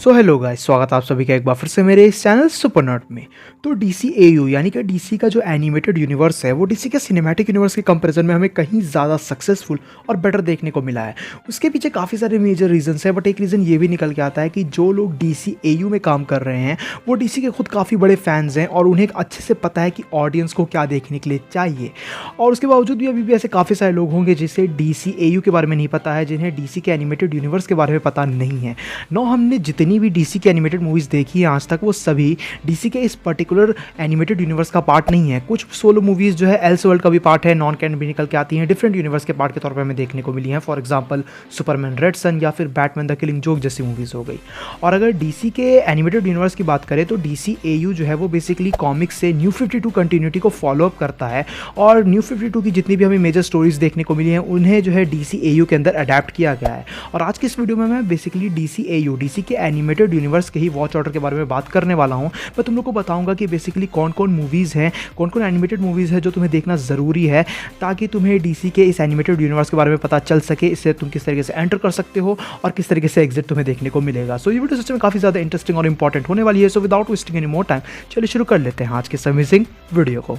So hello guys, स्वागत है आप सभी का एक बार फिर से मेरे इस चैनल सुपरनट में। तो डीसी एयू यानी कि डीसी का जो एनिमेटेड यूनिवर्स है वो डीसी के सिनेमैटिक यूनिवर्स के कंपैरिजन में हमें कहीं ज़्यादा सक्सेसफुल और बेटर देखने को मिला है। उसके पीछे काफ़ी सारे मेजर रीजंस है, बट एक रीज़न ये भी निकल के आता है कि जो लोग डीसी एयू में काम कर रहे हैं वो डीसी के खुद काफ़ी बड़े फैंस हैं और उन्हें अच्छे से पता है कि ऑडियंस को क्या देखने के लिए चाहिए। और उसके बावजूद भी अभी भी ऐसे काफ़ी सारे लोग होंगे जिसे डीसी एयू के बारे में नहीं पता है, जिन्हें डीसी के एनिमेटेड यूनिवर्स के बारे में पता नहीं है। नो, हमने जितनी भी डीसी की एनिमेटेड मूवीज़ देखी है आज तक वो सभी डीसी के इस पर्टिकुलर एनिमेटेड यूनिवर्स का पार्ट नहीं है। कुछ सोलो मूवीज़ जो है एल्स वर्ल्ड का भी पार्ट है, नॉन कैन भी निकल के आती हैं, डिफरेंट यूनिवर्स के पार्ट के तौर पर हमें देखने को मिली हैं। For example Superman Red Son या फिर बैटमैन द किलिंग जोक जैसी मूवीज़ हो गई। और अगर डीसी के एनिमेटेड यूनिवर्स की बात करें तो डीसी एयू जो है वो बेसिकली कॉमिक्स से न्यू 52 कंटिन्यूटी को फॉलो अप करता है और न्यू 52 की जितनी भी हमें मेजर स्टोरीज देखने को मिली हैं उन्हें जो है डीसी एयू के अंदर अडेप्ट किया गया है। और आज की इस वीडियो में मैं बेसिकली डीसी एयू डीसी के एनिमेटेड यूनिवर्स के ही वॉच ऑर्डर के बारे में बात करने वाला हूं। मैं तुम लोग को बताऊंगा कि बेसिकली कौन कौन मूवीज़ हैं, कौन कौन एनिमेटेड मूवीज़ है जो तुम्हें देखना ज़रूरी है ताकि तुम्हें डीसी के इस एनिमेटेड यूनिवर्स के बारे में पता चल सके। इससे तुम किस तरीके से एंटर कर सकते हो और किस तरीके से एग्जिट तुम्हें देखने को मिलेगा। सो ये वीडियो सच में काफ़ी ज़्यादा इंटरेस्टिंग और इंपॉर्टेंट होने वाली है। So without wasting any more time चलिए शुरू कर लेते हैं आज के अमेजिंग वीडियो को।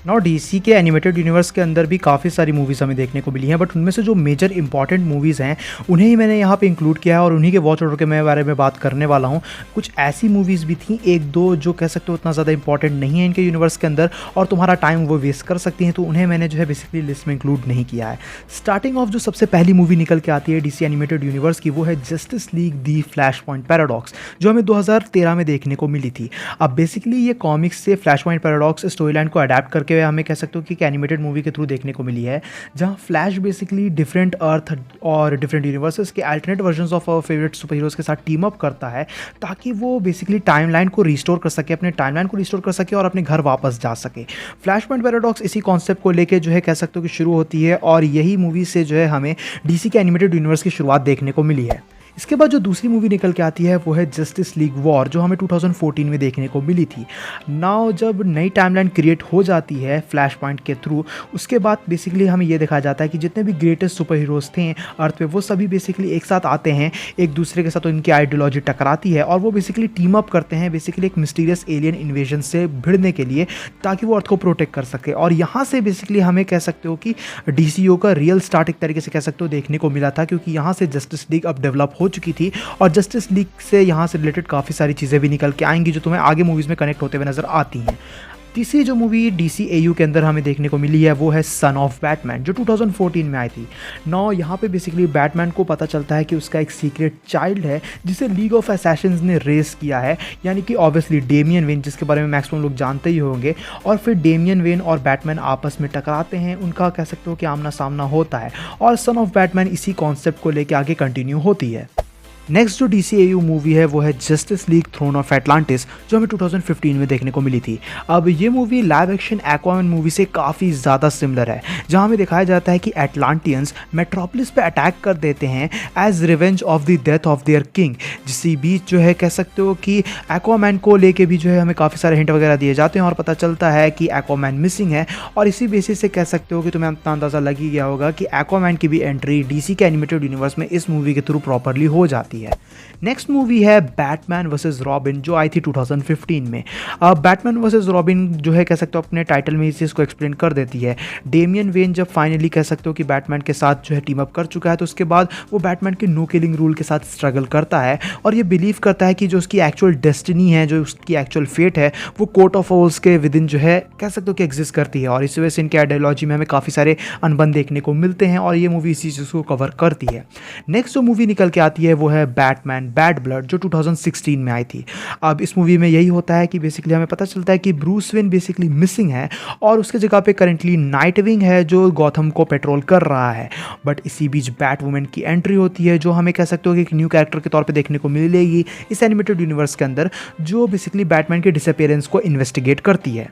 नाउ डीसी के एनिमेटेड यूनिवर्स के अंदर भी काफ़ी सारी मूवीज़ हमें देखने को मिली हैं, बट उनमें से जो मेजर इंपॉर्टेंट मूवीज़ हैं उन्हें ही मैंने यहाँ पे इंक्लूड किया है और उन्हीं के वॉच ऑर्डर के मैं बारे में बात करने वाला हूँ। कुछ ऐसी मूवीज़ भी थी एक दो जो कह सकते हो उतना ज़्यादा इंपॉर्टेंट नहीं है इनके यूनिवर्स के अंदर और तुम्हारा टाइम वो वेस्ट कर सकती हैं, तो उन्हें मैंने जो है बेसिकली लिस्ट में इंक्लूड नहीं किया है। स्टार्टिंग ऑफ जो सबसे पहली मूवी निकल के आती है डीसी एनिमेटेड यूनिवर्स की वो है जस्टिस लीग दी फ्लैश पॉइंट पैराडॉक्स, जो हमें 2013 में देखने को मिली थी। अब बेसिकली ये कॉमिक्स से flash point paradox story line को अडेप्ट करके हमें कह सकते हो कि एनिमेटेड मूवी के थ्रू देखने को मिली है, जहां फ्लैश बेसिकली डिफरेंट अर्थ और डिफरेंट यूनिवर्सेस के alternate versions of our favourite super heroes के साथ टीम अप करता है ताकि वो बेसिकली टाइमलाइन को रिस्टोर कर सके, अपने टाइमलाइन को रिस्टोर कर सके और अपने घर वापस जा सके। फ्लैश पॉइंट पैराडॉक्स इसी कॉन्सेप्ट को लेके जो है कह सकते हो कि शुरू होती है और यही मूवी से जो है हमें डीसी के एनिमेटेड यूनिवर्स की शुरुआत देखने को मिली है। इसके बाद जो दूसरी मूवी निकल के आती है वो है जस्टिस लीग वॉर, जो हमें 2014 में देखने को मिली थी। नाउ जब नई टाइमलाइन क्रिएट हो जाती है फ्लैश पॉइंट के थ्रू, उसके बाद बेसिकली हमें ये दिखाया जाता है कि जितने भी ग्रेटेस्ट सुपर हीरोज़ थे अर्थ पे वो सभी बेसिकली एक साथ आते हैं, एक दूसरे के साथ उनकी आइडियोलॉजी टकराती है और वो बेसिकली टीम अप करते हैं बेसिकली एक मिस्टीरियस एलियन इन्वेजन से भिड़ने के लिए ताकि वो अर्थ को प्रोटेक्ट कर सके। और यहाँ से बेसिकली हमें कह सकते हो कि डीसीयू का रियल स्टार्ट एक तरीके से कह सकते हो देखने को मिला था, क्योंकि यहाँ से जस्टिस लीग अब डेवलप हो चुकी थी और जस्टिस लीग से यहाँ से रिलेटेड काफ़ी सारी चीज़ें भी निकल के आएंगी जो तुम्हें आगे मूवीज़ में कनेक्ट होते हुए नजर आती हैं। तीसरी जो मूवी डीसी एयू के अंदर हमें देखने को मिली है वो है सन ऑफ बैटमैन, जो 2014 में आई थी। नाउ यहाँ पे बेसिकली बैटमैन को पता चलता है कि उसका एक सीक्रेट चाइल्ड है जिसे लीग ऑफ असैसिन्स ने रेस किया है, यानी कि ऑब्वियसली डेमियन वेन, जिसके बारे में मैक्सिमम लोग जानते ही होंगे। और फिर डेमियन वेन और बैटमैन आपस में टकराते हैं, उनका कह सकते हो कि आमना सामना होता है और सन ऑफ बैटमैन इसी कॉन्सेप्ट को लेकर आगे कंटिन्यू होती है। नेक्स्ट जो डीसी एयू मूवी है वो है Justice League Throne of Atlantis, जो हमें 2015 में देखने को मिली थी। अब ये movie live action Aquaman movie से काफ़ी ज़्यादा सिमिलर है, जहाँ हमें दिखाया जाता है कि एटलांटियंस मेट्रोपोलिस पे अटैक कर देते हैं as revenge of the death of their king. जिससे बीच जो है कह सकते हो कि एक्वामैन को लेके भी जो है हमें काफ़ी सारे हिंट वगैरह दिए जाते हैं और पता चलता है कि एक्वामैन मिसिंग है। और इसी बेसिस से कह सकते हो कि तुम्हें इतना अंदाज़ा लग ही गया होगा कि एक्वामैन की भी एंट्री डीसी के एनिमेटेड यूनिवर्स में इस मूवी के थ्रू प्रॉपरली हो जाती है। नेक्स्ट मूवी है बैटमैन वर्सेस रॉबिन, जो आई थी 2015 में। बैटमैन वर्सेस रॉबिन जो है कह सकते हो अपने टाइटल में इस चीज़ को एक्सप्लेन कर देती है। डेमियन वेन जब फाइनली कह सकते हो कि बैटमैन के साथ जो है टीम अप कर चुका है, तो उसके बाद वो बैटमैन के नो किलिंग रूल के साथ स्ट्रगल करता है और ये बिलीव करता है कि जो उसकी एक्चुअल डेस्टिनी है, जो उसकी एक्चुअल फेट है, वो कोर्ट ऑफ ओल्स के विद इन जो है कह सकते हो कि एग्जिस्ट करती है। और इस वजह से इनके आइडियोलॉजी में हमें काफ़ी सारे अनबन देखने को मिलते हैं और ये मूवी इसी चीज़ को कवर करती है। नेक्स्ट जो मूवी निकल के आती है वो है बैटमैन बैड ब्लड, जो 2016 में आई थी। अब इस मूवी में यही होता है कि बेसिकली हमें पता चलता है कि ब्रूस वेन बेसिकली मिसिंग है और उसके जगह पे करेंटली नाइटविंग है जो गॉथम को पेट्रोल कर रहा है। बट इसी बीच बैट वुमन की एंट्री होती है, जो हमें कह सकते हो कि एक न्यू कैरेक्टर के तौर पे देखने को मिलेगी इस एनिमेटेड यूनिवर्स के अंदर, जो बेसिकली बैटमैन के डिसअपीयरेंस को इन्वेस्टिगेट करती है।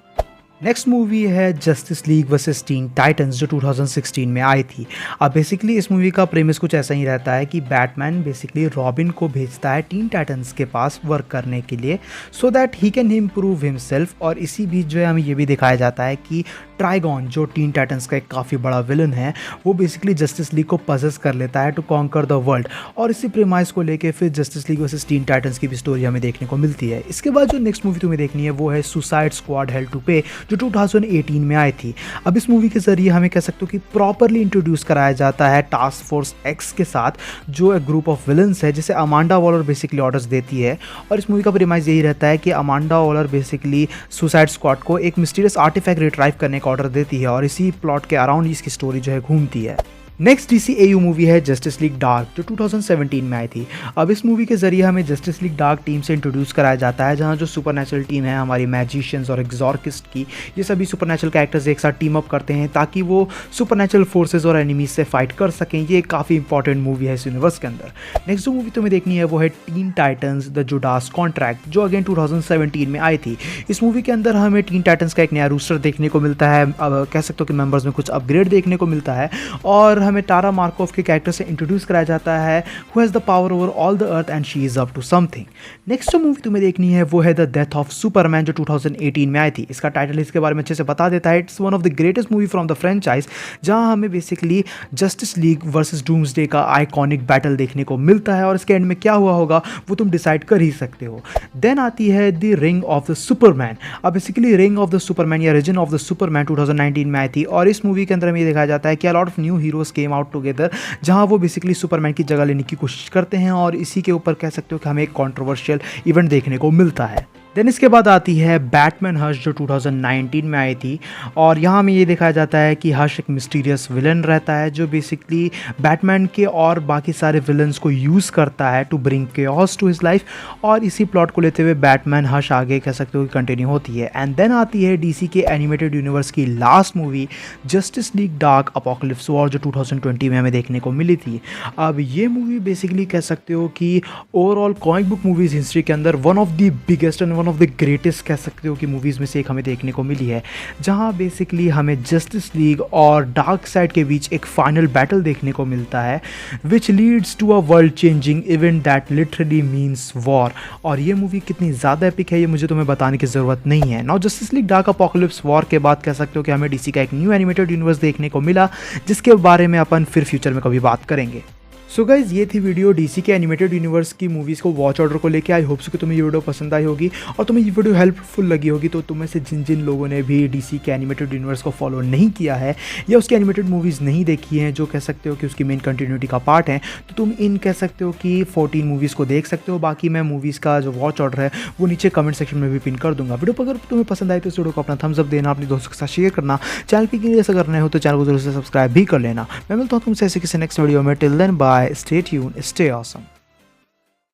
नेक्स्ट मूवी है Justice league versus Teen Titans जो 2016 में आई थी। अब बेसिकली इस मूवी का प्रेमिस कुछ ऐसा ही रहता है कि बैटमैन बेसिकली रॉबिन को भेजता है टीन टाइटंस के पास वर्क करने के लिए so that he can improve himself. और इसी बीच जो है हमें ये भी दिखाया जाता है कि ट्राइगॉन जो टीन टाइटंस का एक काफ़ी बड़ा विलन है वो बेसिकली जस्टिस लीग को पजेस कर लेता है टू कॉन्कर द वर्ल्ड। और इसी प्रेमाइस को लेके फिर justice league versus Teen Titans की भी स्टोरी हमें देखने को मिलती है। इसके बाद जो नेक्स्ट मूवी तुम्हें देखनी है वो है सुसाइड स्क्वाड हेल टू पे जो 2018 में आई थी। अब इस मूवी के जरिए हमें कह सकते हो कि प्रॉपरली इंट्रोड्यूस कराया जाता है टास्क फोर्स एक्स के साथ जो एक ग्रुप ऑफ विलन्स है जिसे अमांडा वॉलर बेसिकली ऑर्डर्स देती है। और इस मूवी का प्रेमाइज यही रहता है कि Amanda Waller basically suicide squad को एक मिस्टीरियस आर्टिफैक्ट रिट्राइव करने का ऑर्डर देती है और इसी प्लॉट के अराउंड इसकी स्टोरी जो है घूमती है। नेक्स्ट DCAU मूवी है जस्टिस लीग डार्क जो 2017 में आई थी। अब इस मूवी के जरिए हमें जस्टिस लीग डार्क टीम से इंट्रोड्यूस कराया जाता है जहां जो सुपरनैचुरल टीम है हमारी मैजिशियंस और एग्जॉर्किस्ट की, ये सभी सुपरनैचुरल कैरेक्टर्स एक साथ टीम अप करते हैं ताकि वो सुपरनैचुरल फोर्सेज और एनिमीज से फाइट कर सकें। ये काफ़ी इंपॉर्टेंट मूवी है इस यूनिवर्स के अंदर। नेक्स्ट जो मूवी तुम्हें देखनी है वो है Teen Titans the Judas contract जो अगेन 2017 में आई थी। इस मूवी के अंदर हमें टीन टाइटंस का एक नया रूस्टर देखने को मिलता है। अब कह सकते हो कि मेंबर्स में कुछ अपग्रेड देखने को मिलता है और हमें टारा मार्कोव के कैरेक्टर से इंट्रोड्यूस कराया जाता है who has the power over all the earth and she is up to something. Next जो मूवी तुम्हें देखनी है वो है द डेथ ऑफ सुपरमैन जो 2018 में आई थी। इसका टाइटल इसके बारे में अच्छे से बता देता है। It's one of the greatest movie from the franchise जहां हमें basically justice league versus doomsday का आइकॉनिक बैटल देखने को मिलता है और इसके एंड में क्या हुआ होगा वो तुम डिसाइड कर ही सकते हो। देन आती है the ring of the superman. अब basically ring of the superman या रीजन ऑफ द सुपरमैन 2019 में आई थी और इस मूवी के अंदर हमें ये दिखाया जाता है कि a lot of new heroes came out together जहां वो बेसिकली सुपरमैन की जगह लेने की कोशिश करते हैं और इसी के ऊपर कह सकते हो कि हमें एक कंट्रोवर्शियल इवेंट देखने को मिलता है। देन इसके बाद आती है बैटमैन हश जो 2019 में आई थी और यहाँ में ये दिखाया जाता है कि हश एक मिस्टीरियस विलन रहता है जो बेसिकली बैटमैन के और बाकी सारे विलन्स को यूज़ करता है to bring chaos to his life. और इसी प्लॉट को लेते हुए बैटमैन हश आगे कह सकते हो कि कंटिन्यू होती है। एंड देन आती है DC के एनिमेटेड यूनिवर्स की last movie justice league dark apocalypse war जो 2020 में हमें देखने को मिली थी। अब ये मूवी बेसिकली कह सकते हो कि overall comic book movies history के अंदर one of the biggest and one of the greatest कह सकते हो कि मूवीज़ में से एक हमें देखने को मिली है जहां बेसिकली हमें जस्टिस लीग और डार्क साइड के बीच एक फाइनल बैटल देखने को मिलता है which leads to a world changing event that literally means war. और ये मूवी कितनी ज़्यादा एपिक है ये मुझे तुम्हें बताने की ज़रूरत नहीं है। Now justice league dark apocalypse war के बाद कह सकते हो कि हमें DC का एक न्यू एनिमेटेड यूनिवर्स देखने को मिला जिसके बारे में अपन फिर फ्यूचर में कभी बात करेंगे। सो गाइज ये थी वीडियो DC के एनिमेटेड यूनिवर्स की मूवीज़ को वॉच ऑर्डर को लेके। आई होप सो कि तुम्हें ये वीडियो पसंद आई होगी और तुम्हें ये वीडियो हेल्पफुल लगी होगी। तो तुम्हें से जिन जिन लोगों ने भी DC के एनिमेटेड यूनिवर्स को फॉलो नहीं किया है या उसकी एनिमेटेड मूवीज़ नहीं देखी हैं जो कह सकते हो कि उसकी मेन कंटिन्यूटी का पार्ट है तो तुम इन कह सकते हो कि 14 मूवीज़ को देख सकते हो। बाकी मैं मूवीज़ का जो वॉच ऑर्डर है वो नीचे कमेंट सेक्शन में भी पिन कर दूंगा। वीडियो अगर तुम्हें पसंद आए तो इस वीडियो को अपना थम्स अप देना, अपने दोस्तों के साथ शेयर करना, चैनल पे ऐसा करना हो तो चैनल को जरूर से सब्सक्राइब भी कर लेना। मैं मिलता हूँ तुमसे ऐसे किसी नेक्स्ट वीडियो में। Till then bye, stay tune, stay awesome.